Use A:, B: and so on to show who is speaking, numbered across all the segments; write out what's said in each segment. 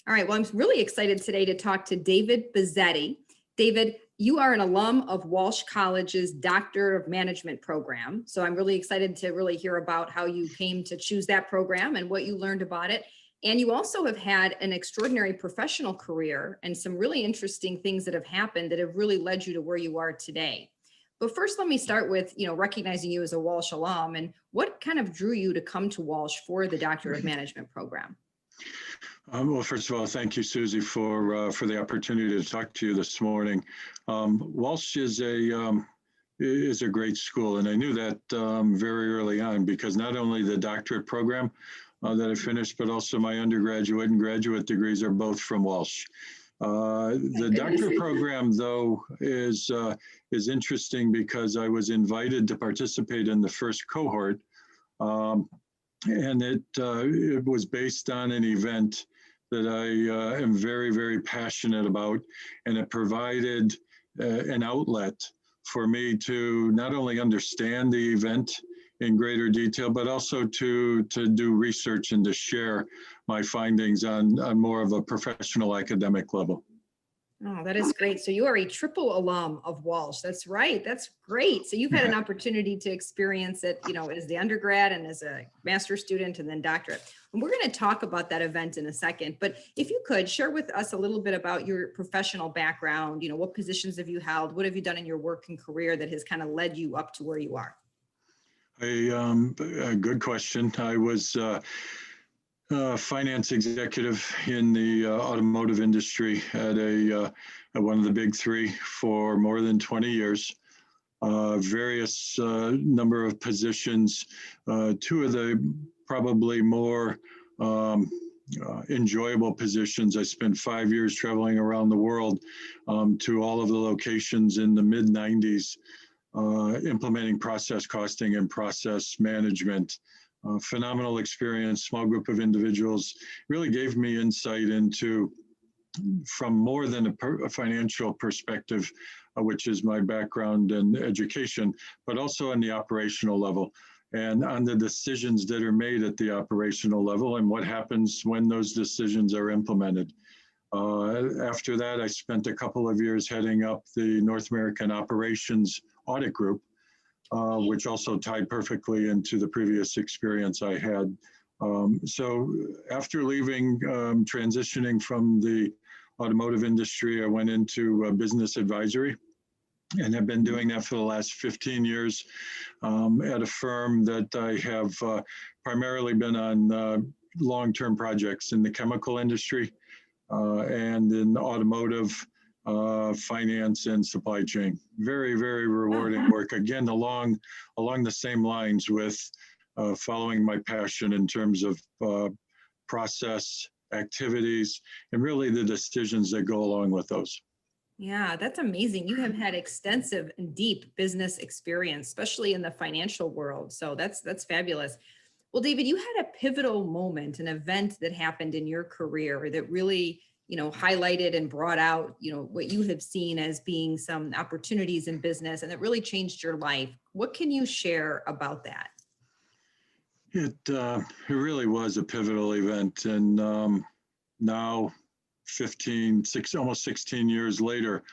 A: All right. Well, I'm really excited today to talk to David Bazzetta. David, you are an alum of Walsh College's Doctor of Management program. So I'm really excited to really hear about how you came to choose that program and what you learned about it. And you also have had an extraordinary professional career and some really interesting things that have happened that have really led you to where you are today. But first, let me start with, recognizing you as a Walsh alum and what kind of drew you to come to Walsh for the Doctor of Management program.
B: Well, first of all, thank you, Susie, for the opportunity to talk to you this morning. Walsh is a great school, and I knew that very early on because not only the doctorate program that I finished, but also my undergraduate and graduate degrees are both from Walsh. The doctorate program, though, is interesting because I was invited to participate in the first cohort, and it was based on an event that I am very, very passionate about, and it provided an outlet for me to not only understand the event in greater detail, but also to do research and to share my findings on more of a professional academic level.
A: Oh, that is great. So you are a triple alum of Walsh. That's right. That's great. So you've had an opportunity to experience it, as the undergrad and as a master's student and then doctorate. And we're going to talk about that event in a second. But if you could share with us a little bit about your professional background, what positions have you held? What have you done in your work and career that has kind of led you up to where you are?
B: A good question. I was finance executive in the automotive industry at one of the big three for more than 20 years. Various number of positions. Two of the probably more enjoyable positions. I spent 5 years traveling around the world to all of the locations in the mid 90s, implementing process costing and process management. Phenomenal experience, small group of individuals, really gave me insight into, from more than a financial perspective, which is my background and education, but also on the operational level and on the decisions that are made at the operational level and what happens when those decisions are implemented. After that, I spent a couple of years heading up the North American Operations Audit Group, which also tied perfectly into the previous experience I had. So after leaving, transitioning from the automotive industry, I went into business advisory and have been doing that for the last 15 years at a firm that I have primarily been on long-term projects in the chemical industry and in automotive, finance and supply chain. Very, very rewarding work. Again, along the same lines with following my passion in terms of process, activities, and really the decisions that go along with those.
A: Yeah, that's amazing. You have had extensive and deep business experience, especially in the financial world. So that's fabulous. Well, David, you had a pivotal moment, an event that happened in your career that really highlighted and brought out, what you have seen as being some opportunities in business and that really changed your life. What can you share about that?
B: It really was a pivotal event. And now almost 16 years later,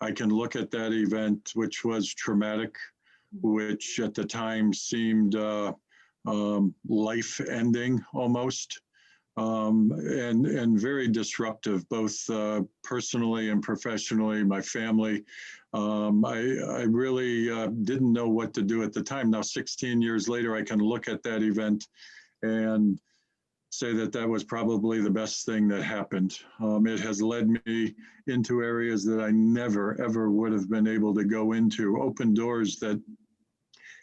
B: I can look at that event, which was traumatic, which at the time seemed life-ending almost. And very disruptive, both personally and professionally, my family. I really didn't know what to do at the time. Now, 16 years later, I can look at that event and say that was probably the best thing that happened. It has led me into areas that I never, ever would have been able to go into, open doors that,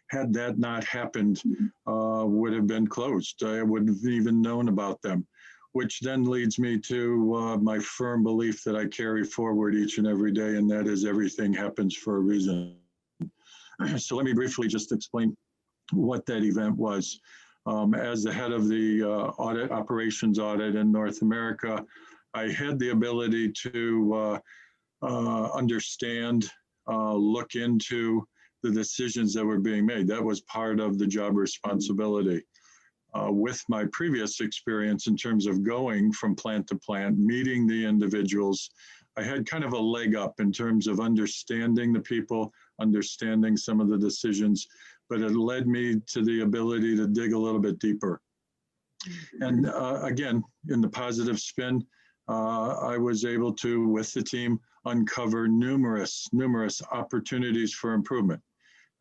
B: had that not happened, would have been closed. I wouldn't have even known about them, which then leads me to my firm belief that I carry forward each and every day, and that is everything happens for a reason. So let me briefly just explain what that event was. As the head of the operations audit in North America, I had the ability to understand, look into the decisions that were being made. That was part of the job responsibility. with my previous experience in terms of going from plant to plant, meeting the individuals. I had kind of a leg up in terms of understanding the people, understanding some of the decisions, but it led me to the ability to dig a little bit deeper. And again, in the positive spin, I was able to, with the team, uncover numerous opportunities for improvement.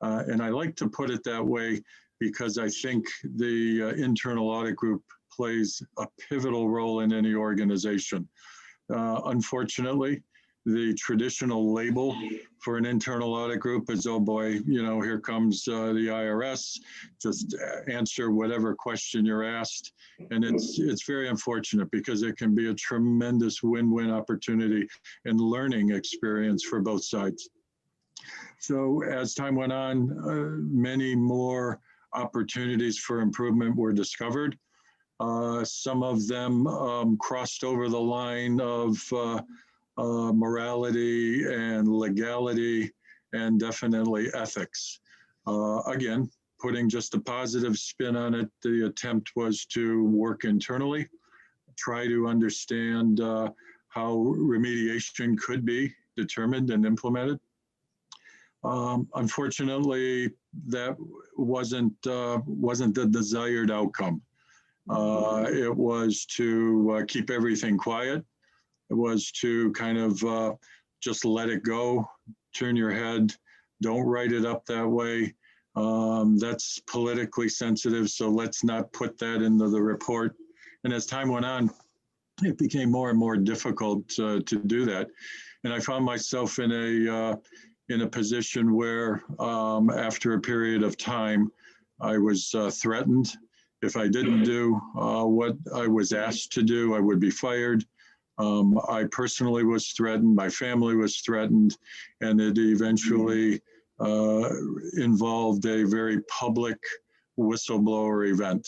B: And I like to put it that way because I think the internal audit group plays a pivotal role in any organization. Unfortunately, the traditional label for an internal audit group is, oh boy, you know, here comes the IRS, just answer whatever question you're asked. And it's very unfortunate because it can be a tremendous win-win opportunity and learning experience for both sides. So as time went on, many more opportunities for improvement were discovered. Some of them crossed over the line of morality and legality and definitely ethics. Again, putting just a positive spin on it, the attempt was to work internally, try to understand how remediation could be determined and implemented. Unfortunately, that wasn't the desired outcome. It was to keep everything quiet. It was to kind of just let it go, turn your head, don't write it up that way. That's politically sensitive, so let's not put that into the report. And as time went on, it became more and more difficult to do that. And I found myself in a position where after a period of time, I was threatened. If I didn't do what I was asked to do, I would be fired. I personally was threatened, my family was threatened, and it eventually involved a very public whistleblower event.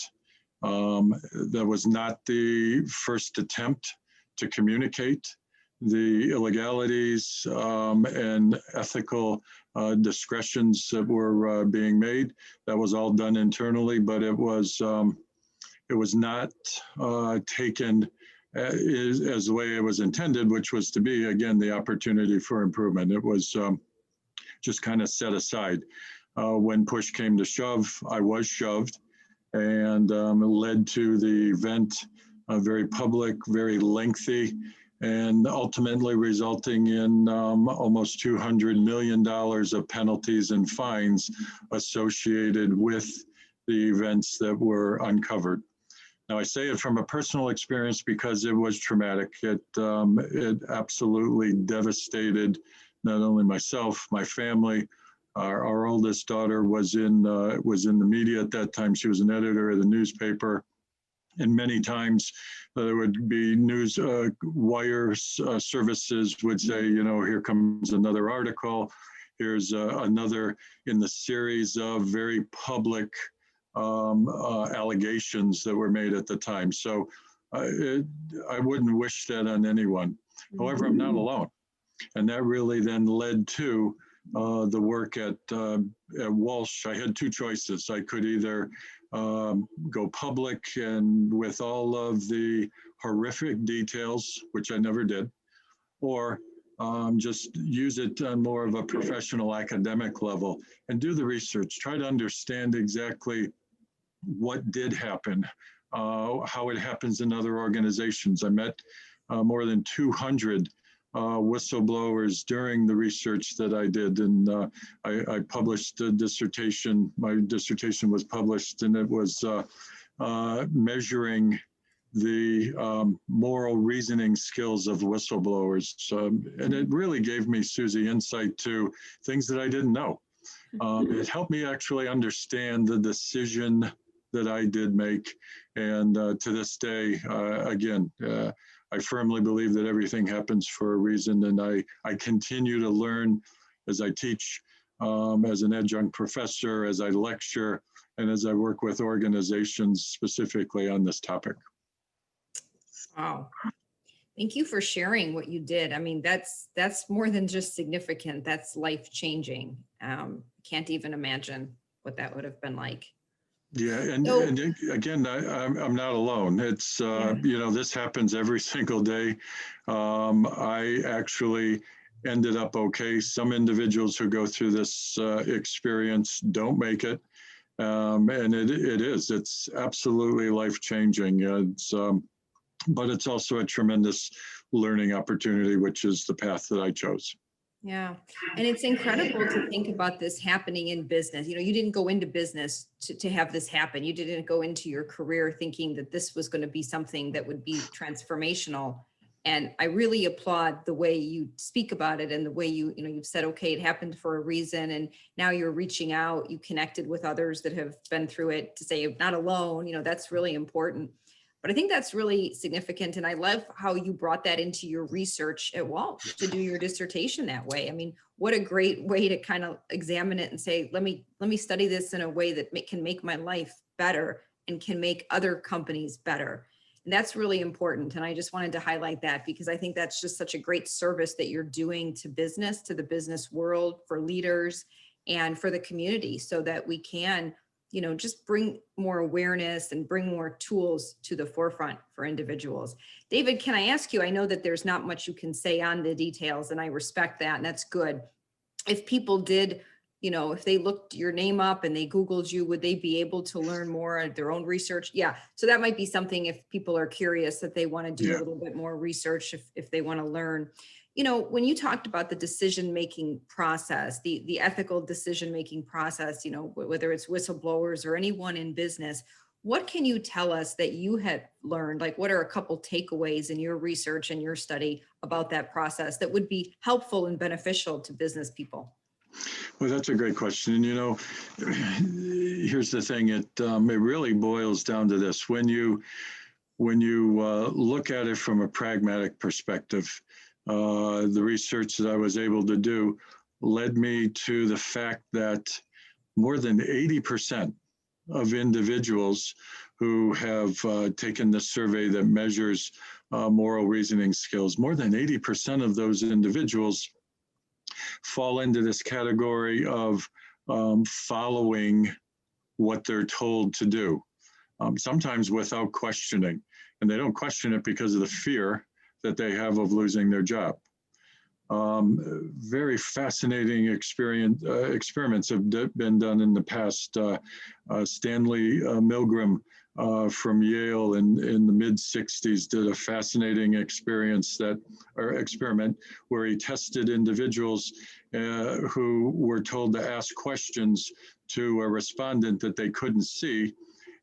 B: That was not the first attempt to communicate the illegalities and ethical discretions that were being made. That was all done internally, but it was not taken as the way it was intended, which was to be, again, the opportunity for improvement. It was just kind of set aside. When push came to shove, I was shoved, and it led to the event, very public, very lengthy, and ultimately resulting in almost $200 million of penalties and fines associated with the events that were uncovered. Now, I say it from a personal experience because it was traumatic. It absolutely devastated not only myself, my family. Our oldest daughter was in the media at that time. She was an editor of the newspaper. And many times there would be news wire services would say, you know, here comes another article. Here's another in the series of very public allegations that were made at the time. So I wouldn't wish that on anyone. However, I'm not alone. And that really then led to the work at Walsh. I had two choices. I could either go public and with all of the horrific details, which I never did, or just use it on more of a professional academic level and do the research, try to understand exactly what did happen, how it happens in other organizations. I met more than 200 whistleblowers during the research that I did. And I published a dissertation. My dissertation was published, and it was measuring the moral reasoning skills of whistleblowers. And it really gave me, Susie, insight to things that I didn't know. It helped me actually understand the decision that I did make. And to this day, again, I firmly believe that everything happens for a reason, and I continue to learn as I teach, as an adjunct professor, as I lecture, and as I work with organizations specifically on this topic.
A: Wow. Thank you for sharing what you did. I mean, that's more than just significant. That's life-changing. Can't even imagine what that would have been like.
B: Yeah,
A: So,
B: again, I'm not alone. It's
A: yeah.
B: this happens every single day. I actually ended up okay. Some individuals who go through this experience don't make it, and it's absolutely life changing. But it's also a tremendous learning opportunity, which is the path that I chose.
A: Yeah. And it's incredible to think about this happening in business. You didn't go into business to have this happen. You didn't go into your career thinking that this was going to be something that would be transformational. And I really applaud the way you speak about it and the way you've said, okay, it happened for a reason. And now you're reaching out, you connected with others that have been through it to say, not alone, that's really important. But I think that's really significant. And I love how you brought that into your research at Walsh to do your dissertation that way. I mean, what a great way to kind of examine it and say, let me study this in a way that can make my life better and can make other companies better. And that's really important. And I just wanted to highlight that because I think that's just such a great service that you're doing to business, to the business world, for leaders and for the community so that we can just bring more awareness and bring more tools to the forefront for individuals. David, can I ask you, I know that there's not much you can say on the details and I respect that and that's good. If people did, if they looked your name up and they Googled you, would they be able to learn more of their own research? Yeah. So that might be something if people are curious that they want to do a little bit more research if they want to learn. When you talked about the decision-making process, the ethical decision-making process, whether it's whistleblowers or anyone in business, what can you tell us that you had learned? Like, what are a couple takeaways in your research and your study about that process that would be helpful and beneficial to business people?
B: Well, that's a great question. And here's the thing: it really boils down to this. When you look at it from a pragmatic perspective, the research that I was able to do led me to the fact that more than 80% of individuals who have taken the survey that measures moral reasoning skills, more than 80% of those individuals fall into this category of following what they're told to do, sometimes without questioning. And they don't question it because of the fear that they have of losing their job. Very fascinating experiments have been done in the past. Stanley Milgram from Yale in the mid-60s did a fascinating experiment where he tested individuals who were told to ask questions to a respondent that they couldn't see.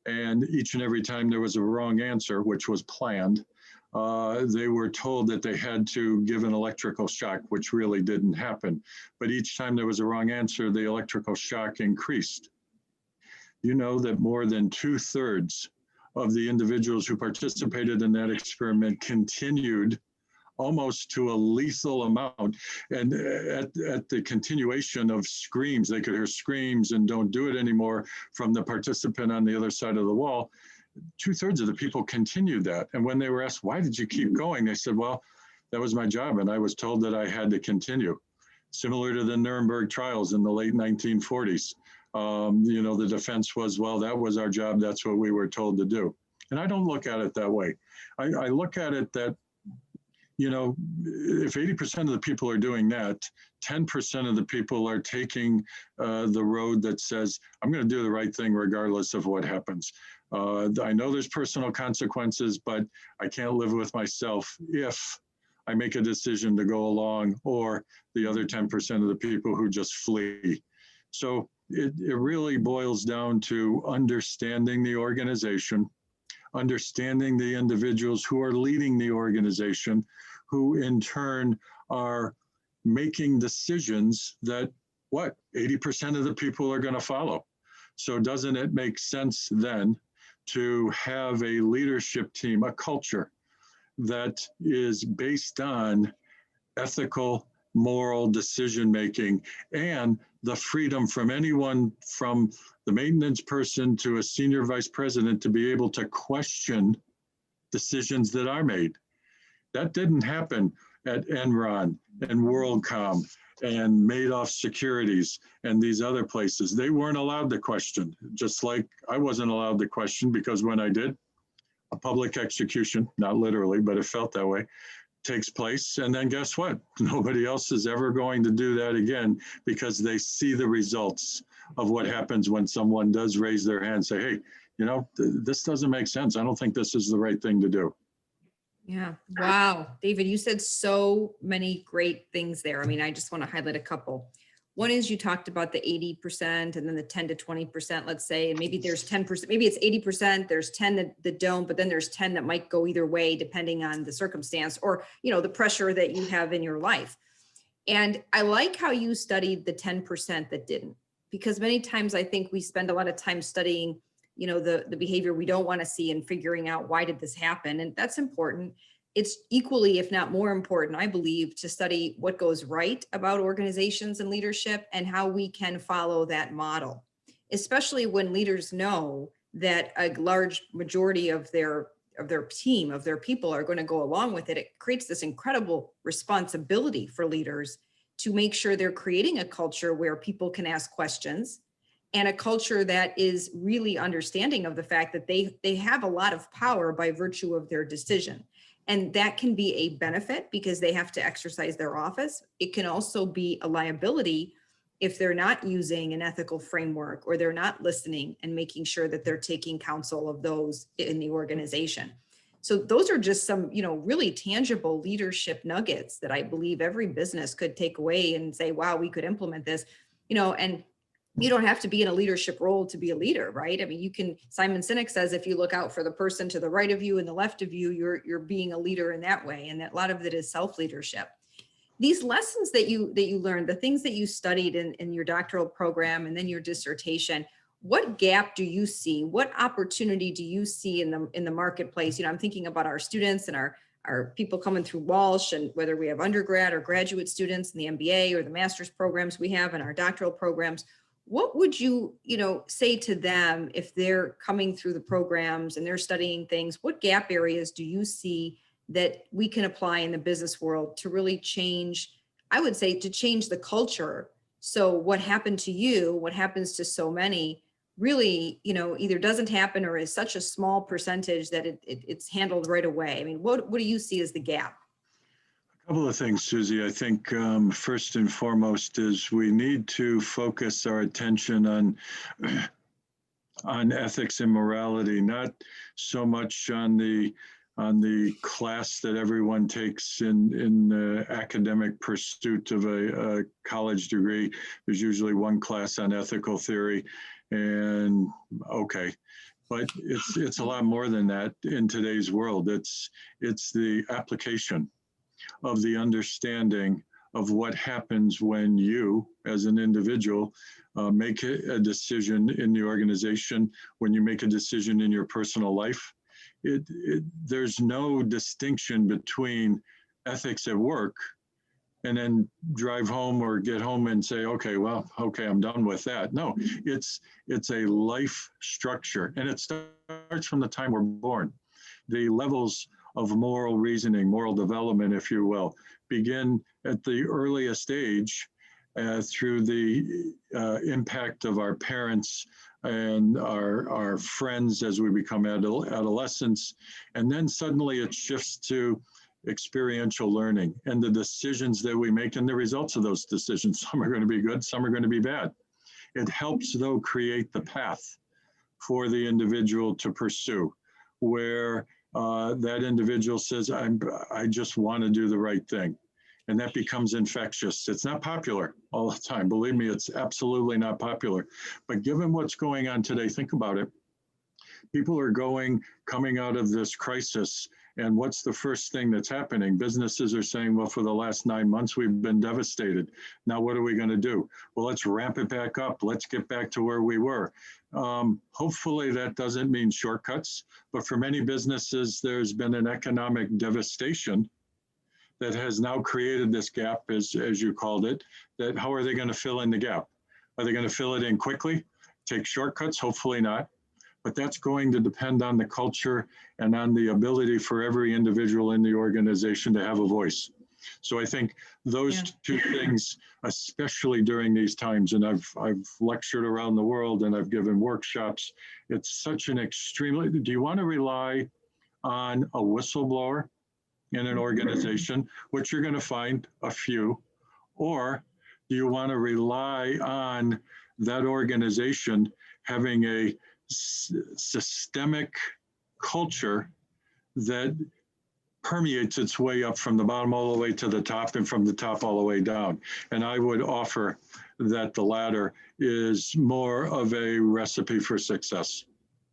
B: And each and every time there was a wrong answer, which was planned, they were told that they had to give an electrical shock, which really didn't happen. But each time there was a wrong answer, the electrical shock increased. You know that more than 2/3 of the individuals who participated in that experiment continued almost to a lethal amount. And at the continuation of screams, they could hear screams and don't do it anymore from the participant on the other side of the wall. 2/3 of the people continued that. And when they were asked, why did you keep going? They said, well, that was my job. And I was told that I had to continue. Similar to the Nuremberg trials in the late 1940s. The defense was, well, that was our job. That's what we were told to do. And I don't look at it that way. I look at it that, if 80% of the people are doing that, 10% of the people are taking the road that says, I'm going to do the right thing regardless of what happens. I know there's personal consequences, but I can't live with myself if I make a decision to go along, or the other 10% of the people who just flee. So it really boils down to understanding the organization, understanding the individuals who are leading the organization, who in turn are making decisions that 80% of the people are going to follow. So doesn't it make sense then to have a leadership team, a culture that is based on ethical, moral decision-making and the freedom from anyone from the maintenance person to a senior vice president to be able to question decisions that are made? That didn't happen at Enron and WorldCom and Madoff Securities and these other places. They weren't allowed to question, just like I wasn't allowed to question, because when I did, a public execution, not literally, but it felt that way, takes place. And then guess what? Nobody else is ever going to do that again, because they see the results of what happens when someone does raise their hand and say, hey, you know, this doesn't make sense. I don't think this is the right thing to do.
A: Yeah. Wow. David, you said so many great things there. I mean, I just want to highlight a couple. One is you talked about the 80% and then the 10 to 20%, let's say, and maybe there's 10%, maybe it's 80%, there's 10 that don't, but then there's 10 that might go either way, depending on the circumstance or, you know, the pressure that you have in your life. And I like how you studied the 10% that didn't, because many times I think we spend a lot of time studying, you know, the behavior we don't want to see and figuring out why did this happen. And that's important. It's equally, if not more important, I believe, to study what goes right about organizations and leadership and how we can follow that model, especially when leaders know that a large majority of their team, of their people are going to go along with it. It creates this incredible responsibility for leaders to make sure they're creating a culture where people can ask questions, and a culture that is really understanding of the fact that they have a lot of power by virtue of their decision. And that can be a benefit because they have to exercise their office. It can also be a liability if they're not using an ethical framework or they're not listening and making sure that they're taking counsel of those in the organization. So those are just some, you know, really tangible leadership nuggets that I believe every business could take away and say, wow, we could implement this, you know. And you don't have to be in a leadership role to be a leader, right? I mean, you can, Simon Sinek says, if you look out for the person to the right of you and the left of you, you're being a leader in that way. And that a lot of it is self-leadership. These lessons that you learned, the things that you studied in your doctoral program and then your dissertation, what gap do you see? What opportunity do you see in the marketplace? You know, I'm thinking about our students and our people coming through Walsh, and whether we have undergrad or graduate students in the MBA or the master's programs we have in our doctoral programs. What would you, say to them if they're coming through the programs and they're studying things? What gap areas do you see that we can apply in the business world to really change, I would say, to change the culture? So what happened to you, what happens to so many, really, either doesn't happen or is such a small percentage that it's handled right away. I mean, what do you see as the gap?
B: A couple of things, Susie. I think first and foremost is we need to focus our attention on ethics and morality, not so much on the class that everyone takes in the academic pursuit of a college degree. There's usually one class on ethical theory, and okay. But it's a lot more than that in today's world. It's the application of the understanding of what happens when you, as an individual, make a decision in the organization, when you make a decision in your personal life. There's no distinction between ethics at work and then drive home or get home and say, okay, I'm done with that. No, it's a life structure, and it starts from the time we're born. The levels of moral reasoning, moral development, if you will, begin at the earliest age through the impact of our parents and our friends as we become adolescents. And then suddenly it shifts to experiential learning and the decisions that we make and the results of those decisions. Some are going to be good, some are going to be bad. It helps, though, create the path for the individual to pursue, where that individual says, I just want to do the right thing. And that becomes infectious. It's not popular all the time. Believe me, it's absolutely not popular. But given what's going on today, think about it. People are coming out of this crisis, and what's the first thing that's happening? Businesses are saying, well, for the last 9 months, we've been devastated. Now, what are we going to do? Well, let's ramp it back up. Let's get back to where we were. Hopefully that doesn't mean shortcuts, but for many businesses, there's been an economic devastation that has now created this gap, as you called it, that how are they going to fill in the gap? Are they going to fill it in quickly, take shortcuts? Hopefully not. But that's going to depend on the culture and on the ability for every individual in the organization to have a voice. So I think those
A: Yeah.
B: two things, especially during these times, and I've lectured around the world and I've given workshops, it's such an extremely, do you want to rely on a whistleblower in an organization, which you're going to find a few, or do you want to rely on that organization having a systemic culture that permeates its way up from the bottom all the way to the top and from the top all the way down? And I would offer that the latter is more of a recipe for success.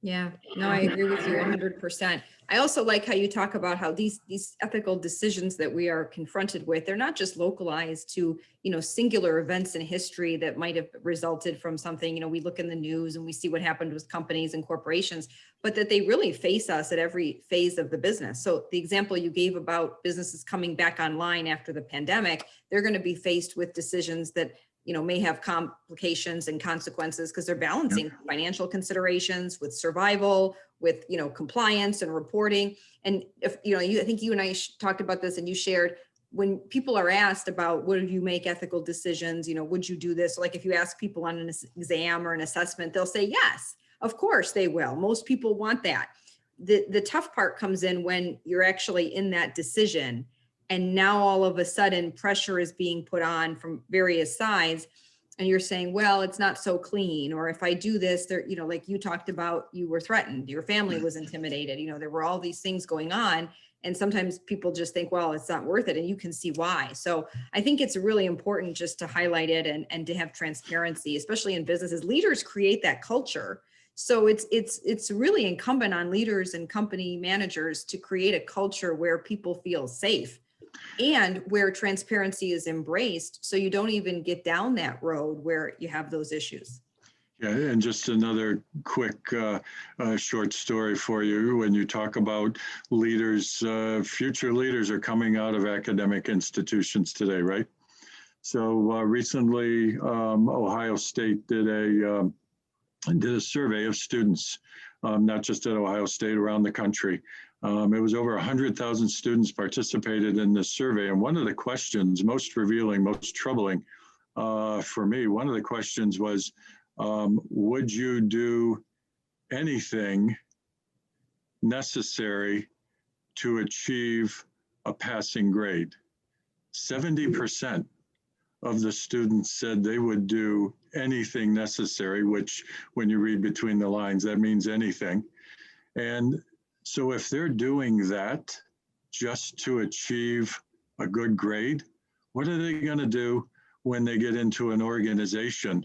A: Yeah, no, I agree with you 100%. I also like how you talk about how these ethical decisions that we are confronted with, they're not just localized to, singular events in history that might have resulted from something, we look in the news and we see what happened with companies and corporations, but that they really face us at every phase of the business. So the example you gave about businesses coming back online after the pandemic, they're going to be faced with decisions that may have complications and consequences because they're balancing financial considerations with survival, with, compliance and reporting. And if, I think you and I talked about this and you shared, when people are asked about, would you make ethical decisions? Would you do this? Like if you ask people on an exam or an assessment, they'll say, yes, of course they will. Most people want that. The tough part comes in when you're actually in that decision. And now all of a sudden pressure is being put on from various sides. And you're saying, well, it's not so clean. Or if I do this, there, like you talked about, you were threatened, your family was intimidated, there were all these things going on. And sometimes people just think, well, it's not worth it. And you can see why. So I think it's really important just to highlight it and to have transparency, especially in businesses. Leaders create that culture. So it's really incumbent on leaders and company managers to create a culture where people feel safe and where transparency is embraced, so you don't even get down that road where you have those issues.
B: Yeah, and just another quick short story for you. When you talk about leaders, future leaders are coming out of academic institutions today, right? So recently, Ohio State did a survey of students, not just at Ohio State, around the country. It was over 100,000 students participated in this survey. And one of the questions, most revealing, most troubling for me, one of the questions was, would you do anything necessary to achieve a passing grade? 70% of the students said they would do anything necessary, which when you read between the lines, that means anything. And so if they're doing that just to achieve a good grade, what are they going to do when they get into an organization,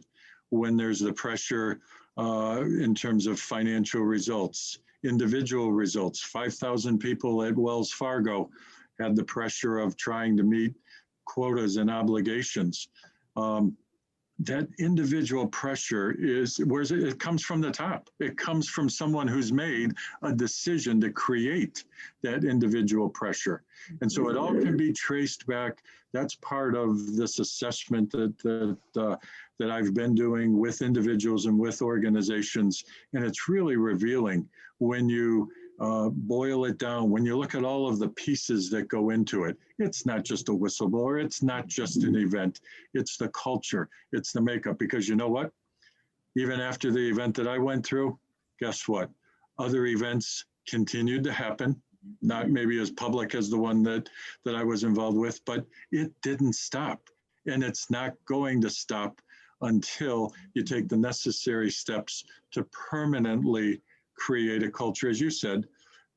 B: when there's the pressure in terms of financial results, individual results? 5,000 people at Wells Fargo had the pressure of trying to meet quotas and obligations. That individual pressure it comes from the top. It comes from someone who's made a decision to create that individual pressure. And so it all can be traced back. That's part of this assessment that I've been doing with individuals and with organizations. And it's really revealing when you boil it down, when you look at all of the pieces that go into it. It's not just a whistleblower, it's not just an event, it's the culture, it's the makeup. Because you know what? Even after the event that I went through, guess what? Other events continued to happen, not maybe as public as the one that I was involved with, but it didn't stop. And it's not going to stop until you take the necessary steps to permanently create a culture, as you said,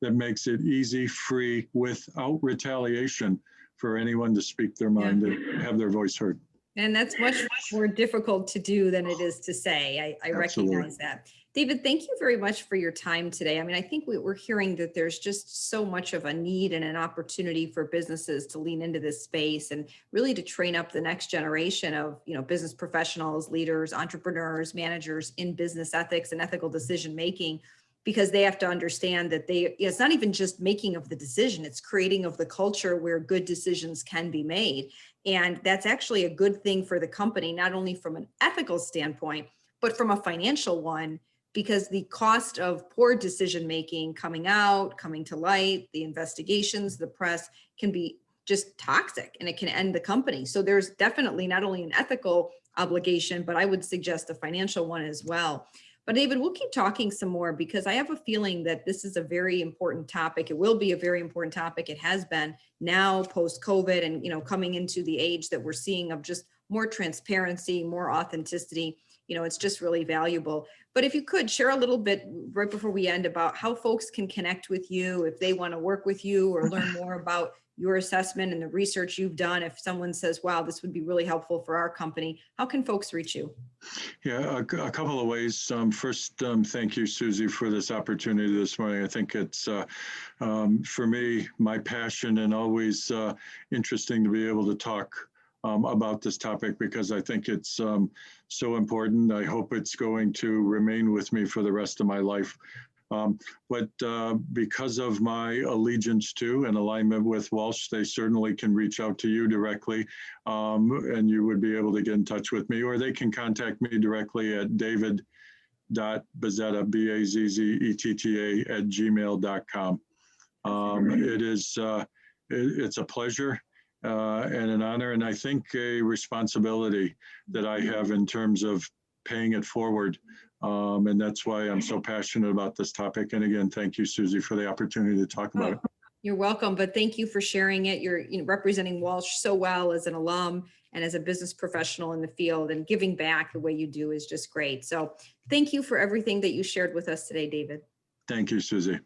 B: that makes it easy, free, without retaliation for anyone to speak their mind and have their voice heard.
A: And that's much more difficult to do than it is to say. I recognize that. David, thank you very much for your time today. I mean, I think we're hearing that there's just so much of a need and an opportunity for businesses to lean into this space and really to train up the next generation of, business professionals, leaders, entrepreneurs, managers in business ethics and ethical decision making, because they have to understand that it's not even just making of the decision, it's creating of the culture where good decisions can be made. And that's actually a good thing for the company, not only from an ethical standpoint, but from a financial one, because the cost of poor decision-making coming to light, the investigations, the press can be just toxic and it can end the company. So there's definitely not only an ethical obligation, but I would suggest a financial one as well. But David, we'll keep talking some more because I have a feeling that this is a very important topic. It will be a very important topic. It has been now post COVID and, coming into the age that we're seeing of just more transparency, more authenticity. It's just really valuable. But if you could share a little bit right before we end about how folks can connect with you if they want to work with you or learn more about your assessment and the research you've done. If someone says, wow, this would be really helpful for our company, how can folks reach you?
B: Yeah, a couple of ways. First, thank you, Susie, for this opportunity this morning. I think it's, for me, my passion and always interesting to be able to talk about this topic because I think it's so important. I hope it's going to remain with me for the rest of my life. But because of my allegiance to and alignment with Walsh, they certainly can reach out to you directly and you would be able to get in touch with me, or they can contact me directly at david.bazzetta, BAZZETTA @gmail.com. It's a pleasure and an honor, and I think a responsibility that I have in terms of paying it forward. And that's why I'm so passionate about this topic. And again, thank you, Susie, for the opportunity to talk about it.
A: You're welcome, but thank you for sharing it. You're representing Walsh so well as an alum and as a business professional in the field, and giving back the way you do is just great. So thank you for everything that you shared with us today, David.
B: Thank you, Susie.